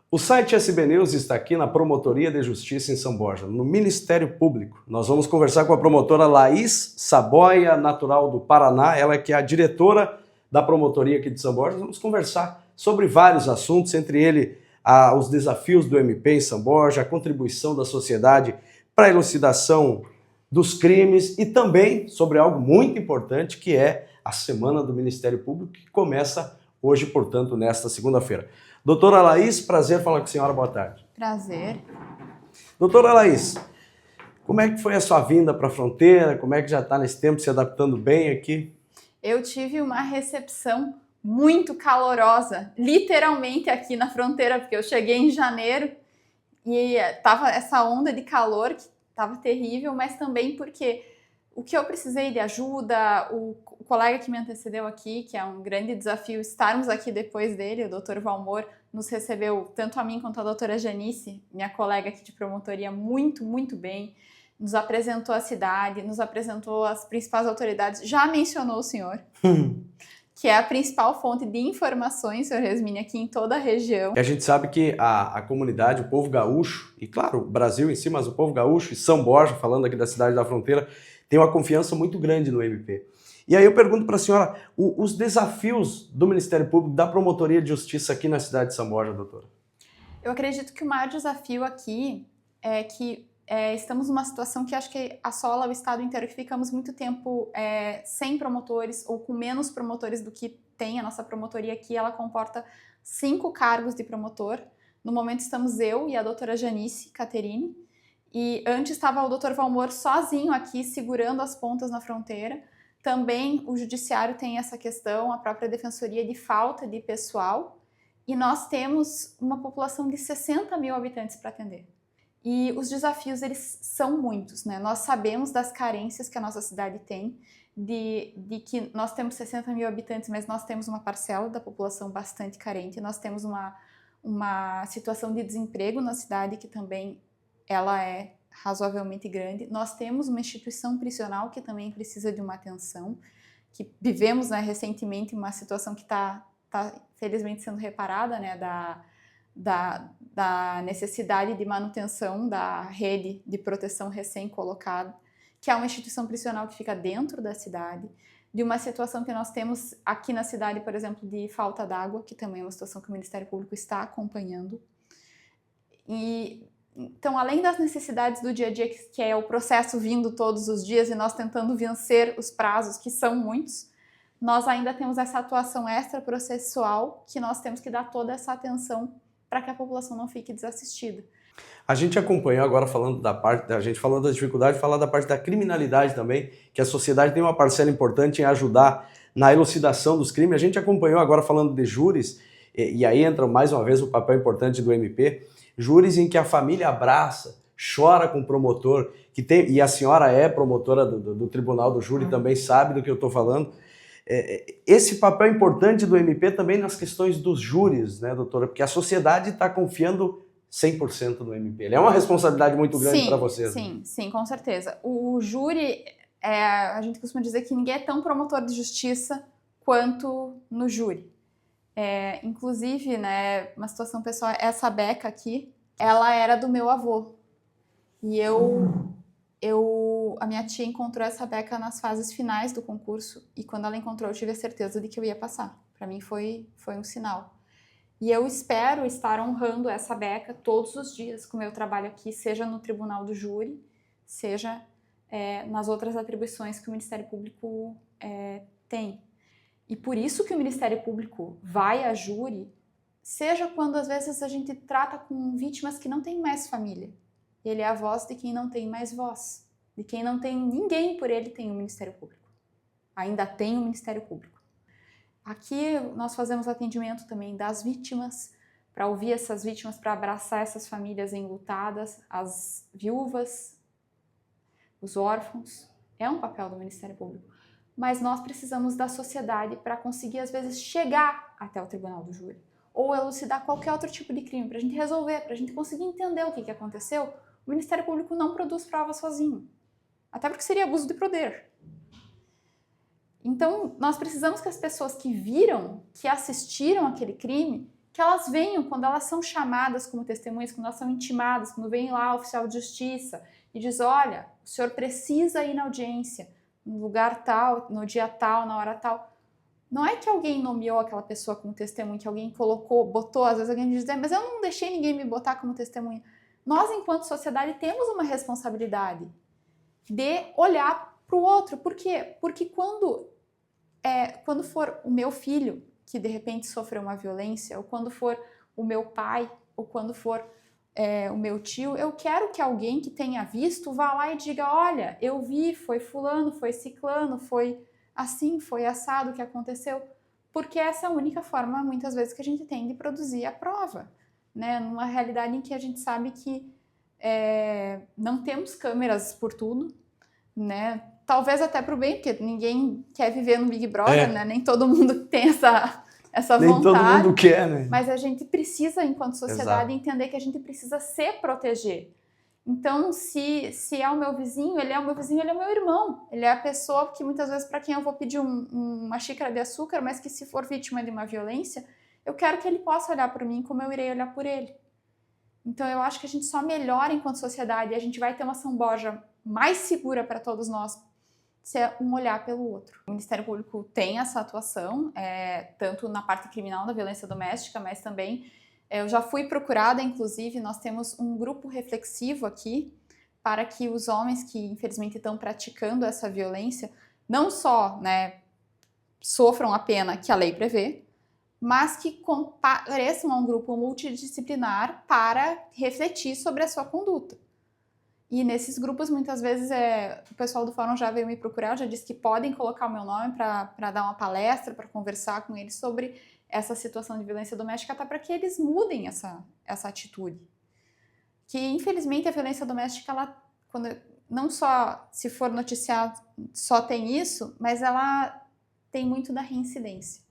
O site SB News está aqui na Promotoria de Justiça em São Borja, no Ministério Público. Nós vamos conversar com a promotora Laís Saboia, natural do Paraná, ela que é a diretora da promotoria aqui de São Borja. Vamos conversar sobre vários assuntos, entre eles os desafios do MP em São Borja, a contribuição da sociedade para a elucidação dos crimes e também sobre algo muito importante que é a Semana do Ministério Público, que começa hoje, portanto, nesta segunda-feira. Doutora Laís, prazer falar com a senhora, boa tarde. Prazer. Doutora Laís, como é que foi a sua vinda para a fronteira? Como é que já está nesse tempo se adaptando bem aqui? Eu tive uma recepção muito calorosa, literalmente aqui na fronteira, porque eu cheguei em janeiro e tava essa onda de calor que estava terrível, mas também porque o que eu precisei de ajuda, o colega que me antecedeu aqui, que é um grande desafio estarmos aqui depois dele, o Dr. Valmor, nos recebeu, tanto a mim quanto a doutora Janice, minha colega aqui de promotoria, muito, muito bem. Nos apresentou a cidade, nos apresentou as principais autoridades, já mencionou o senhor, que é a principal fonte de informações, senhor Resmini, aqui em toda a região. A gente sabe que a comunidade, o povo gaúcho, e claro, o Brasil em si, mas o povo gaúcho e São Borja, falando aqui da cidade da fronteira, tem uma confiança muito grande no MP. E aí eu pergunto para a senhora, os desafios do Ministério Público, da Promotoria de Justiça aqui na cidade de São Borja, doutora? Eu acredito que o maior desafio aqui é que estamos numa situação que acho que assola o estado inteiro, que ficamos muito tempo sem promotores ou com menos promotores do que tem a nossa promotoria aqui. Ela comporta 5 cargos de promotor. No momento estamos eu e a doutora Janice Caterine. E antes estava o doutor Valmor sozinho aqui, segurando as pontas na fronteira. Também o judiciário tem essa questão, a própria defensoria de falta de pessoal. E nós temos uma população de 60 mil habitantes para atender. E os desafios, eles são muitos, né? Nós sabemos das carências que a nossa cidade tem, de que nós temos 60 mil habitantes, mas nós temos uma parcela da população bastante carente. Nós temos uma situação de desemprego na cidade que também ela é razoavelmente grande. Nós temos uma instituição prisional que também precisa de uma atenção, que vivemos, né, recentemente uma situação que está felizmente sendo reparada, né, da necessidade de manutenção da rede de proteção recém-colocada, que é uma instituição prisional que fica dentro da cidade, de uma situação que nós temos aqui na cidade, por exemplo, de falta d'água, que também é uma situação que o Ministério Público está acompanhando. Então, além das necessidades do dia a dia, que é o processo vindo todos os dias e nós tentando vencer os prazos, que são muitos, nós ainda temos essa atuação extraprocessual que nós temos que dar toda essa atenção para que a população não fique desassistida. A gente acompanhou agora falando a gente falando da dificuldade, falar da parte da criminalidade também, que a sociedade tem uma parcela importante em ajudar na elucidação dos crimes. A gente acompanhou agora falando de júris, e aí entra mais uma vez o papel importante do MP, júris em que a família abraça, chora com o promotor, e a senhora é promotora do Tribunal do Júri, também sabe do que eu estou falando. Esse papel importante do MP também nas questões dos júris, né, doutora? Porque a sociedade está confiando 100% no MP. Ele é uma responsabilidade muito grande para vocês. Sim, sim, com certeza. O júri, a gente costuma dizer que ninguém é tão promotor de justiça quanto no júri. Inclusive, né, uma situação pessoal, essa beca aqui, ela era do meu avô. E a minha tia encontrou essa beca nas fases finais do concurso e quando ela encontrou eu tive a certeza de que eu ia passar. Para mim foi um sinal. E eu espero estar honrando essa beca todos os dias com o meu trabalho aqui, seja no Tribunal do Júri, seja nas outras atribuições que o Ministério Público tem. E por isso que o Ministério Público vai a júri, seja quando às vezes a gente trata com vítimas que não têm mais família. Ele é a voz de quem não tem mais voz. De quem não tem ninguém por ele tem o Ministério Público. Ainda tem o Ministério Público. Aqui nós fazemos atendimento também das vítimas, para ouvir essas vítimas, para abraçar essas famílias enlutadas, as viúvas, os órfãos. É um papel do Ministério Público. Mas nós precisamos da sociedade para conseguir, às vezes, chegar até o Tribunal do Júri. Ou elucidar qualquer outro tipo de crime, para a gente resolver, para a gente conseguir entender o que aconteceu. O Ministério Público não produz provas sozinho. Até porque seria abuso de poder. Então, nós precisamos que as pessoas que viram, que assistiram aquele crime, que elas venham, quando elas são chamadas como testemunhas, quando elas são intimadas, quando vem lá o oficial de justiça e diz, olha, o senhor precisa ir na audiência, no lugar tal, no dia tal, na hora tal. Não é que alguém nomeou aquela pessoa como testemunha, que alguém colocou, botou, às vezes alguém diz, mas eu não deixei ninguém me botar como testemunha. Nós, enquanto sociedade, temos uma responsabilidade de olhar para o outro. Por quê? Porque quando for o meu filho que de repente sofreu uma violência, ou quando for o meu pai, ou quando for o meu tio, eu quero que alguém que tenha visto vá lá e diga, olha, eu vi, foi fulano, foi ciclano, foi assim, foi assado que aconteceu, porque essa é a única forma, muitas vezes, que a gente tem de produzir a prova, né? Numa realidade em que a gente sabe que não temos câmeras por tudo, né? Talvez até para o bem, porque ninguém quer viver no Big Brother, né? Nem todo mundo tem essa Nem vontade. todo mundo quer, né? Mas a gente precisa, enquanto sociedade, Exato. entender que a gente precisa se proteger. Então, se é o meu vizinho, ele é o meu vizinho, ele é o meu irmão. Ele é a pessoa que muitas vezes para quem eu vou pedir uma xícara de açúcar, mas que se for vítima de uma violência, eu quero que ele possa olhar por mim como eu irei olhar por ele. Então, eu acho que a gente só melhora enquanto sociedade e a gente vai ter uma São Borja mais segura para todos nós, se é um olhar pelo outro. O Ministério Público tem essa atuação, tanto na parte criminal da violência doméstica, mas também eu já fui procurada, inclusive, nós temos um grupo reflexivo aqui para que os homens que, infelizmente, estão praticando essa violência não só, né, sofram a pena que a lei prevê, mas que compareçam a um grupo multidisciplinar para refletir sobre a sua conduta. E nesses grupos, muitas vezes, o pessoal do fórum já veio me procurar, já disse que podem colocar o meu nome para dar uma palestra, para conversar com eles sobre essa situação de violência doméstica, até para que eles mudem essa atitude. Que, infelizmente, a violência doméstica, não só, se for noticiado, só tem isso, mas ela tem muito da reincidência.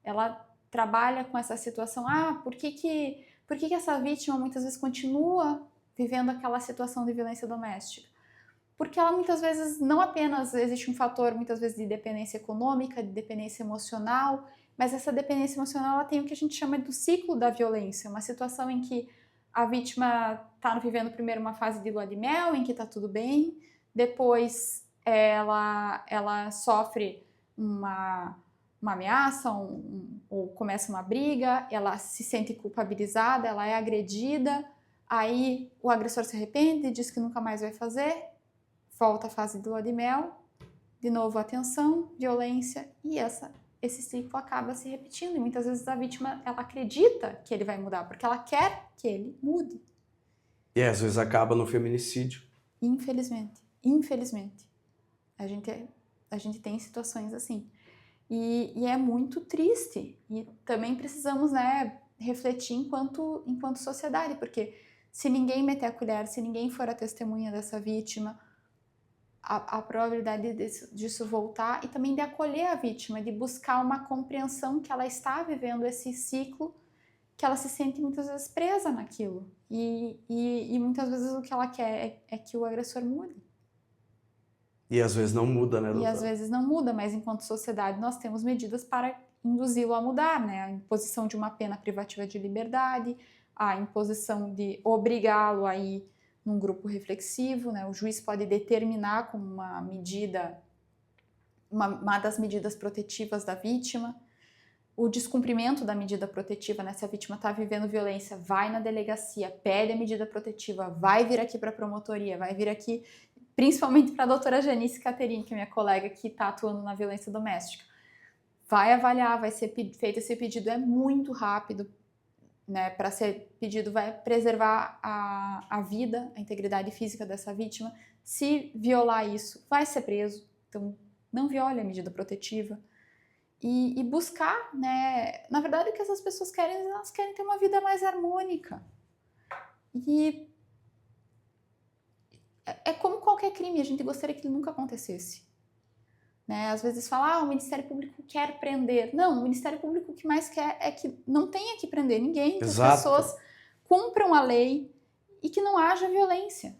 Ela trabalha com essa situação, por que essa vítima muitas vezes continua vivendo aquela situação de violência doméstica? Porque ela muitas vezes, não apenas existe um fator muitas vezes de dependência econômica, de dependência emocional, mas essa dependência emocional ela tem o que a gente chama do ciclo da violência, uma situação em que a vítima está vivendo primeiro uma fase de lua de mel, em que está tudo bem, depois ela sofre uma ameaça ou começa uma briga, ela se sente culpabilizada, ela é agredida, aí o agressor se arrepende, diz que nunca mais vai fazer, volta à fase de lua de mel, de novo atenção, violência, e esse ciclo acaba se repetindo. E muitas vezes a vítima ela acredita que ele vai mudar, porque ela quer que ele mude. E às vezes acaba no feminicídio. Infelizmente. A gente tem situações assim. E é muito triste. E também precisamos, né, refletir enquanto sociedade, porque se ninguém meter a colher, se ninguém for a testemunha dessa vítima, a probabilidade disso voltar e também de acolher a vítima, de buscar uma compreensão que ela está vivendo esse ciclo, que ela se sente muitas vezes presa naquilo. E muitas vezes o que ela quer é que o agressor mude. E às vezes não muda, né, doutora? E às vezes não muda, mas enquanto sociedade nós temos medidas para induzi-lo a mudar, né? A imposição de uma pena privativa de liberdade, a imposição de obrigá-lo a ir num grupo reflexivo, né? O juiz pode determinar como uma medida, uma das medidas protetivas da vítima, o descumprimento da medida protetiva, né? Se a vítima está vivendo violência, vai na delegacia, pede a medida protetiva, vai vir aqui para a promotoria, vai vir aqui, principalmente para a doutora Janice Caterin, que é minha colega que está atuando na violência doméstica. Vai avaliar, vai ser feito esse pedido, é muito rápido, né? Para ser pedido, vai preservar a vida, a integridade física dessa vítima. Se violar isso, vai ser preso. Então, não viole a medida protetiva. E buscar, né? Na verdade, o que essas pessoas querem, elas querem ter uma vida mais harmônica. E é como qualquer crime, a gente gostaria que ele nunca acontecesse. Né? Às vezes fala, o Ministério Público quer prender. Não, o Ministério Público o que mais quer é que não tenha que prender ninguém, que Exato. as pessoas cumpram a lei e que não haja violência.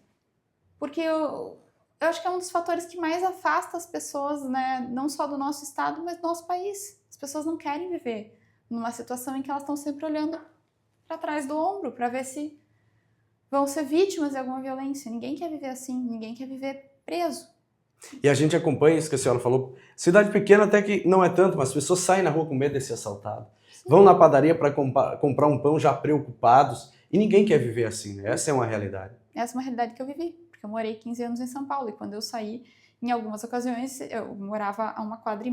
Porque eu acho que é um dos fatores que mais afasta as pessoas, né? Não só do nosso estado, mas do nosso país. As pessoas não querem viver numa situação em que elas estão sempre olhando para trás do ombro para ver se vão ser vítimas de alguma violência. Ninguém quer viver assim, ninguém quer viver preso. E a gente acompanha isso que a senhora falou. Cidade pequena até que não é tanto, mas as pessoas saem na rua com medo de ser assaltado. Vão na padaria para comprar um pão já preocupados. E ninguém quer viver assim, né? Essa é uma realidade. Essa é uma realidade que eu vivi, porque eu morei 15 anos em São Paulo. E quando eu saí, em algumas ocasiões, eu morava a 1,5 quadra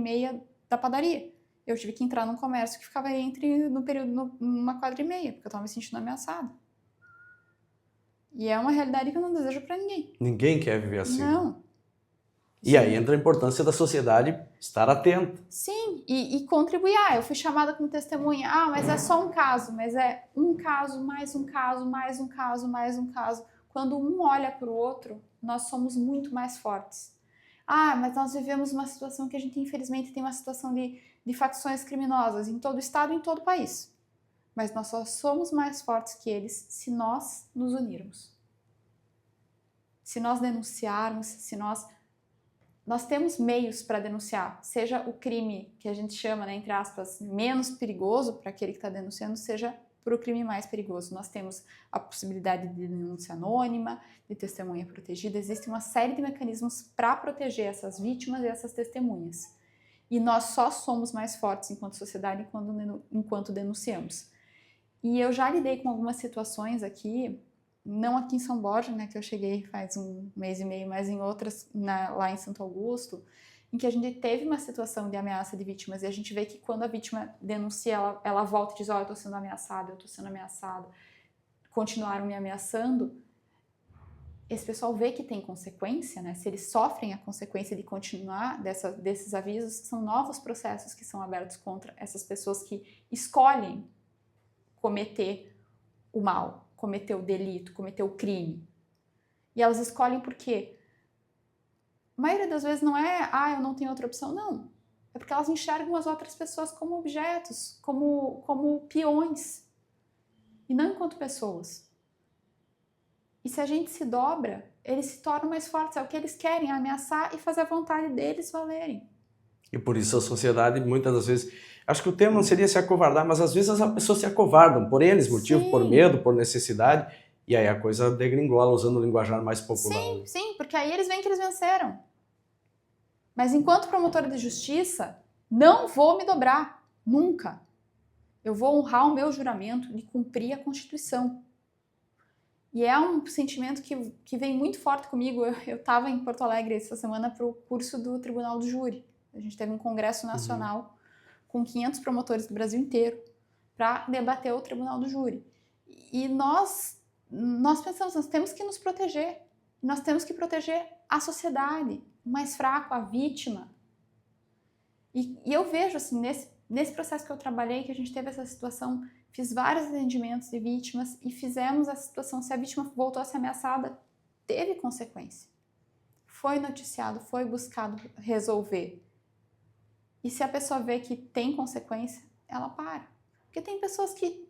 da padaria. Eu tive que entrar num comércio que ficava no período 1,5 quadra, porque eu estava me sentindo ameaçada. E é uma realidade que eu não desejo para ninguém. Ninguém quer viver assim. Não. E aí entra a importância da sociedade estar atenta. Sim, e contribuir. Eu fui chamada como testemunha. Mas é só um caso. Mas é um caso, mais um caso, mais um caso, mais um caso. Quando um olha para o outro, nós somos muito mais fortes. Mas nós vivemos uma situação que a gente, infelizmente, tem uma situação de facções criminosas em todo o estado e em todo o país. Mas nós só somos mais fortes que eles se nós nos unirmos. Se nós denunciarmos, se nós temos meios para denunciar, seja o crime que a gente chama, né, entre aspas, menos perigoso para aquele que está denunciando, seja para o crime mais perigoso. Nós temos a possibilidade de denúncia anônima, de testemunha protegida. Existe uma série de mecanismos para proteger essas vítimas e essas testemunhas. E nós só somos mais fortes enquanto sociedade enquanto denunciamos. E eu já lidei com algumas situações aqui, não aqui em São Borja, né, que eu cheguei faz 1 mês e meio, mas em outras, lá em Santo Augusto, em que a gente teve uma situação de ameaça de vítimas, e a gente vê que quando a vítima denuncia, ela volta e diz, eu estou sendo ameaçada, continuaram me ameaçando, esse pessoal vê que tem consequência, né? Se eles sofrem a consequência de continuar desses avisos, são novos processos que são abertos contra essas pessoas que escolhem cometer o mal, cometer o delito, cometer o crime. E elas escolhem por quê? A maioria das vezes não é, eu não tenho outra opção, não. É porque elas enxergam as outras pessoas como objetos, como peões, e não enquanto pessoas. E se a gente se dobra, eles se tornam mais fortes, é o que eles querem, ameaçar e fazer a vontade deles valerem. E por isso a sociedade, muitas das vezes, acho que o termo não seria se acovardar, mas às vezes as pessoas se acovardam por N motivos, por medo, por necessidade, e aí a coisa degringola, usando o linguajar mais popular. Sim, porque aí eles veem que eles venceram. Mas enquanto promotora de justiça, não vou me dobrar, nunca. Eu vou honrar o meu juramento de cumprir a Constituição. E é um sentimento que vem muito forte comigo. Eu estava em Porto Alegre essa semana para o curso do Tribunal do Júri. A gente teve um congresso nacional com 500 promotores do Brasil inteiro para debater o Tribunal do Júri. E nós pensamos, nós temos que nos proteger. Nós temos que proteger a sociedade, o mais fraco, a vítima. E eu vejo, assim, nesse processo que eu trabalhei, que a gente teve essa situação, fiz vários atendimentos de vítimas e fizemos essa situação, se a vítima voltou a ser ameaçada, teve consequência. Foi noticiado, foi buscado resolver. E se a pessoa vê que tem consequência, ela para. Porque tem pessoas que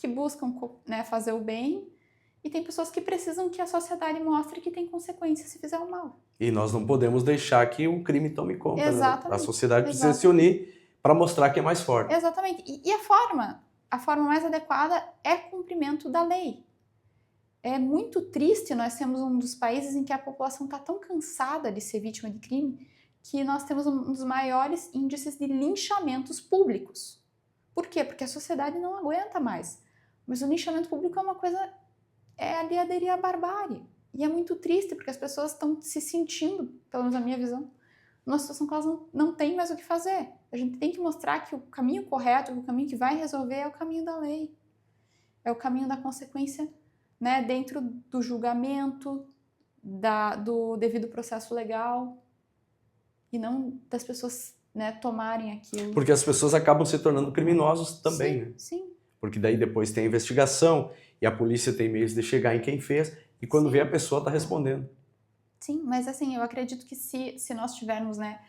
buscam, né, fazer o bem e tem pessoas que precisam que a sociedade mostre que tem consequência se fizer o mal. E nós não podemos deixar que o crime tome conta. Exatamente. Né? A sociedade precisa se unir para mostrar que é mais forte. Exatamente. E a forma mais adequada é cumprimento da lei. É muito triste, nós temos um dos países em que a população está tão cansada de ser vítima de crime que nós temos um dos maiores índices de linchamentos públicos. Por quê? Porque a sociedade não aguenta mais. Mas o linchamento público é uma coisa, ali aderir à barbárie. E é muito triste, porque as pessoas estão se sentindo, pelo menos na minha visão, numa situação que elas não têm mais o que fazer. A gente tem que mostrar que o caminho correto, o caminho que vai resolver é o caminho da lei. É o caminho da consequência, né, dentro do julgamento, do devido processo legal, e não das pessoas, né, tomarem aquilo. Porque as pessoas acabam se tornando criminosos também, sim, né? Sim. Porque daí depois tem a investigação e a polícia tem meios de chegar em quem fez e quando vê a pessoa está respondendo. Sim, mas assim, eu acredito que se nós tivermos, né,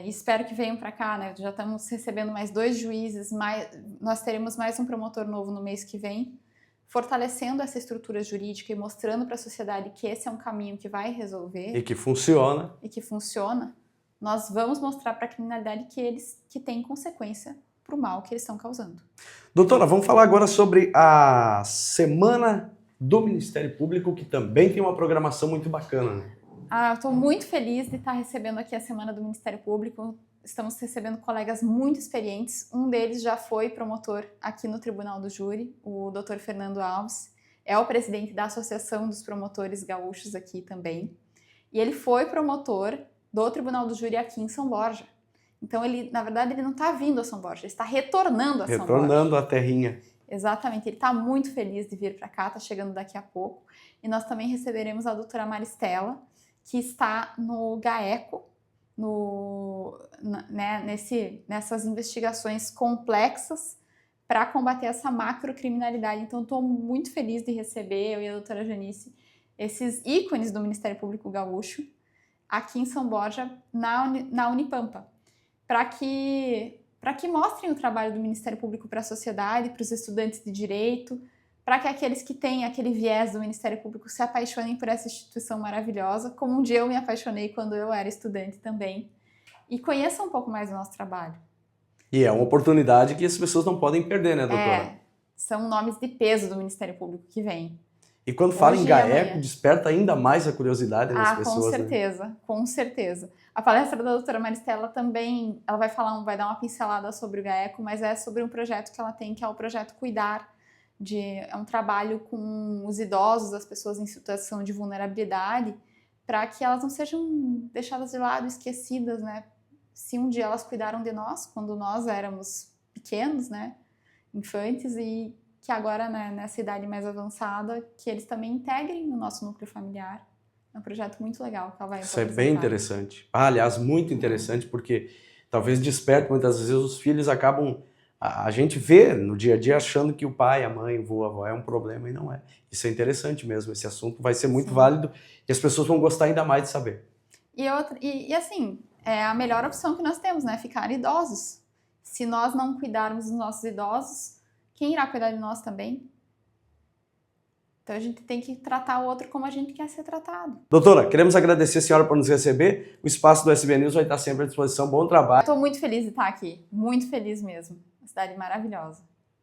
espero que venham para cá, né, já estamos recebendo mais 2 juízes, nós teremos mais um promotor novo no mês que vem, fortalecendo essa estrutura jurídica e mostrando para a sociedade que esse é um caminho que vai resolver. E que funciona. Nós vamos mostrar para a criminalidade que eles que têm consequência para o mal que eles estão causando. Doutora, vamos falar agora sobre a Semana do Ministério Público, que também tem uma programação muito bacana, né? Eu estou muito feliz de estar recebendo aqui a Semana do Ministério Público. Estamos recebendo colegas muito experientes. Um deles já foi promotor aqui no Tribunal do Júri, o Dr. Fernando Alves. É o presidente da Associação dos Promotores Gaúchos aqui também. E ele foi promotor do Tribunal do Júri aqui em São Borja. Então, ele, na verdade, ele não está vindo a São Borja, ele está retornando a São Borja. Retornando à terrinha. Exatamente, ele está muito feliz de vir para cá, está chegando daqui a pouco. E nós também receberemos a doutora Maristela, que está no GAECO, nessas investigações complexas para combater essa macrocriminalidade. Então, estou muito feliz de receber, eu e a doutora Janice, esses ícones do Ministério Público Gaúcho aqui em São Borja, na Unipampa, para que mostrem o trabalho do Ministério Público para a sociedade, para os estudantes de direito, para que aqueles que têm aquele viés do Ministério Público se apaixonem por essa instituição maravilhosa, como um dia eu me apaixonei quando eu era estudante também, e conheçam um pouco mais do nosso trabalho. E é uma oportunidade que as pessoas não podem perder, né, doutora? São nomes de peso do Ministério Público que vêm. E quando fala em GAECO, desperta ainda mais a curiosidade das pessoas. Com certeza, né? Com certeza. A palestra da doutora Maristela também, ela vai dar uma pincelada sobre o GAECO, mas é sobre um projeto que ela tem, que é o projeto Cuidar, é um trabalho com os idosos, as pessoas em situação de vulnerabilidade, para que elas não sejam deixadas de lado, esquecidas, né? Se um dia elas cuidaram de nós, quando nós éramos pequenos, né? Infantes, e que agora, né, nessa idade mais avançada, que eles também integrem no nosso núcleo familiar. É um projeto muito legal que ela vai Isso é bem interessante. Aliás, muito interessante, porque talvez desperte, muitas vezes os filhos acabam... A gente vê no dia a dia achando que o pai, a mãe, o avô, a avó é um problema e não é. Isso é interessante mesmo, esse assunto vai ser muito válido e as pessoas vão gostar ainda mais de saber. E assim, é a melhor opção que nós temos, né? Ficar idosos. Se nós não cuidarmos dos nossos idosos, quem irá cuidar de nós também? Então a gente tem que tratar o outro como a gente quer ser tratado. Doutora, queremos agradecer a senhora por nos receber. O espaço do SB News vai estar sempre à disposição. Bom trabalho. Estou muito feliz de estar aqui. Muito feliz mesmo. Uma cidade maravilhosa.